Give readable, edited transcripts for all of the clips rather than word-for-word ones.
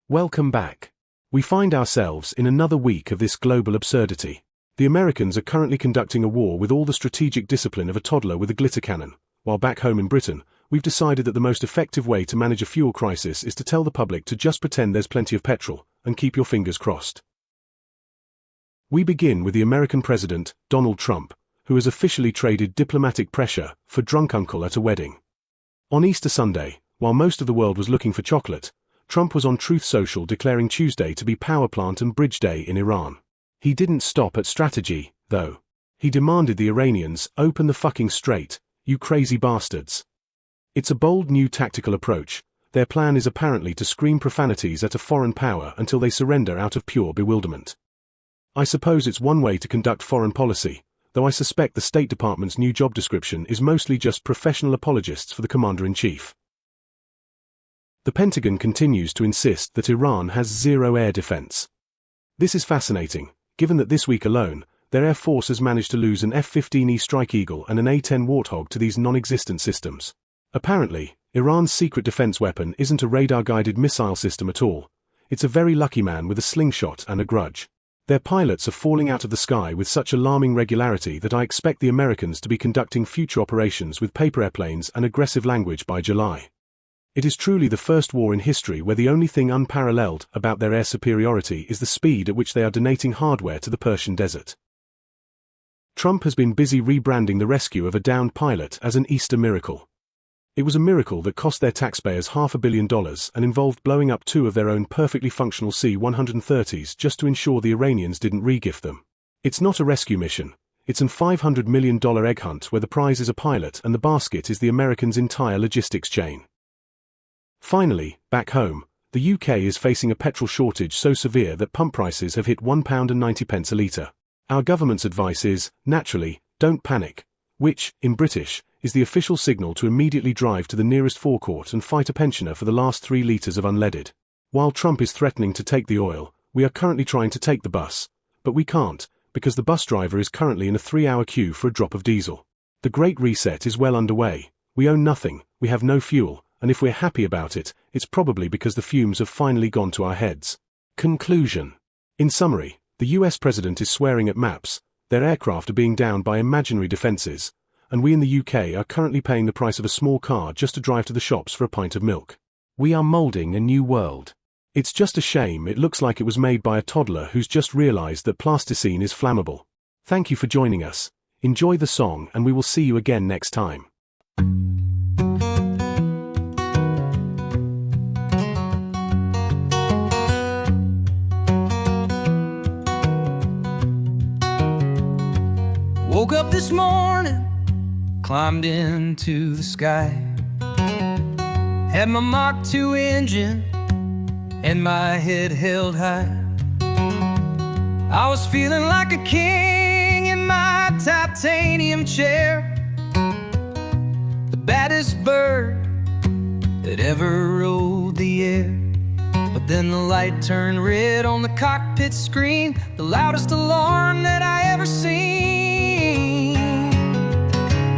Welcome back. We find ourselves in another week of this global absurdity. The Americans are currently conducting a war with all the strategic discipline of a toddler with a glitter cannon, while back home in Britain, we've decided that the most effective way to manage a fuel crisis is to tell the public to just pretend there's plenty of petrol, and keep your fingers crossed. We begin with the American president, Donald Trump, who has officially traded diplomatic pressure for drunk uncle at a wedding. On Easter Sunday, while most of the world was looking for chocolate, Trump was on Truth Social declaring Tuesday to be power plant and bridge day in Iran. He didn't stop at strategy, though. He demanded the Iranians open the fucking strait, you crazy bastards. It's a bold new tactical approach. Their plan is apparently to scream profanities at a foreign power until they surrender out of pure bewilderment. I suppose it's one way to conduct foreign policy, though I suspect the State Department's new job description is mostly just professional apologists for the Commander-in-Chief. The Pentagon continues to insist that Iran has zero air defense. This is fascinating, given that this week alone, their Air Force has managed to lose an F-15E Strike Eagle and an A-10 Warthog to these non-existent systems. Apparently, Iran's secret defense weapon isn't a radar-guided missile system at all. It's a very lucky man with a slingshot and a grudge. Their pilots are falling out of the sky with such alarming regularity that I expect the Americans to be conducting future operations with paper airplanes and aggressive language by July. It is truly the first war in history where the only thing unparalleled about their air superiority is the speed at which they are donating hardware to the Persian desert. Trump has been busy rebranding the rescue of a downed pilot as an Easter miracle. It was a miracle that cost their taxpayers $500 million and involved blowing up two of their own perfectly functional C-130s just to ensure the Iranians didn't re-gift them. It's not a rescue mission. It's an $500 million egg hunt where the prize is a pilot and the basket is the Americans' entire logistics chain. Finally, back home, the UK is facing a petrol shortage so severe that pump prices have hit £1.90 a litre. Our government's advice is, naturally, don't panic, which, in British, is the official signal to immediately drive to the nearest forecourt and fight a pensioner for the last 3 litres of unleaded. While Trump is threatening to take the oil, we are currently trying to take the bus, but we can't, because the bus driver is currently in a 3-hour queue for a drop of diesel. The Great Reset is well underway. We own nothing, we have no fuel, and if we're happy about it, it's probably because the fumes have finally gone to our heads. Conclusion. In summary, the US president is swearing at maps, their aircraft are being downed by imaginary defenses, and we in the UK are currently paying the price of a small car just to drive to the shops for a pint of milk. We are molding a new world. It's just a shame it looks like it was made by a toddler who's just realized that Plasticine is flammable. Thank you for joining us. Enjoy the song and we will see you again next time. Woke up this morning, climbed into the sky, had my Mach 2 engine and my head held high. I was feeling like a king in my titanium chair, the baddest bird that ever rode the air. But then the light turned red on the cockpit screen, the loudest alarm that I ever seen.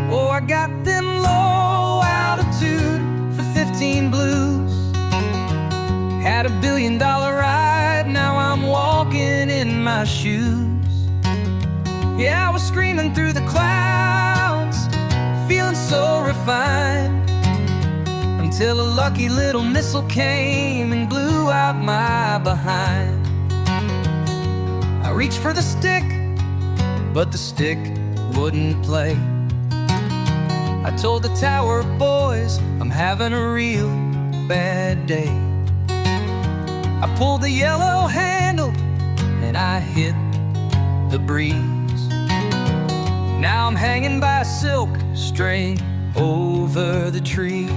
Oh, I got them low altitude for 15 blues. Had a $1 billion ride, now I'm walking in my shoes. Yeah, I was screaming through the clouds, feeling so refined, until a lucky little missile came and blew out my behind. I reached for the stick, but the stick wouldn't play. I told the tower boys I'm having a real bad day. I pulled the yellow handle and I hit the breeze. Now I'm hanging by a silk string over the trees.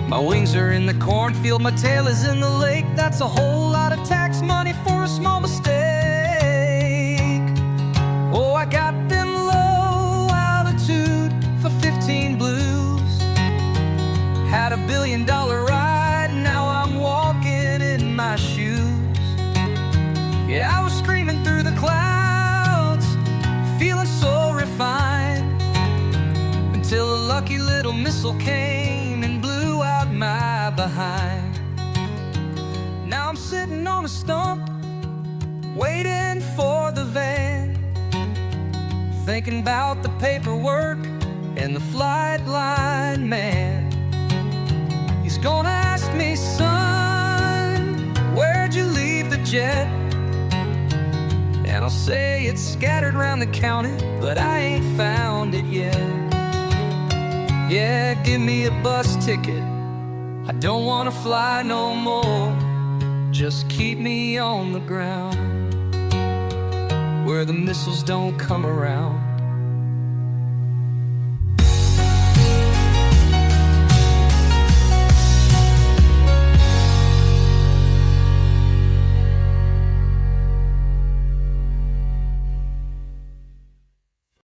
My wings are in the cornfield, my tail is in the lake. That's a whole lot of tax money for a small mistake. Oh, I got them low altitude for 15 blues. Had a $1 billion ride, now I'm walking in my shoes. Yeah, I was screaming through the clouds, feeling so refined, until a lucky little missile came and blew out my behind. I'm sitting on a stump, waiting for the van, thinking about the paperwork and the flight line man. He's gonna ask me, son, where'd you leave the jet? And I'll say it's scattered around the county, but I ain't found it yet. Yeah, give me a bus ticket, I don't wanna fly no more. Just keep me on the ground, where the missiles don't come around.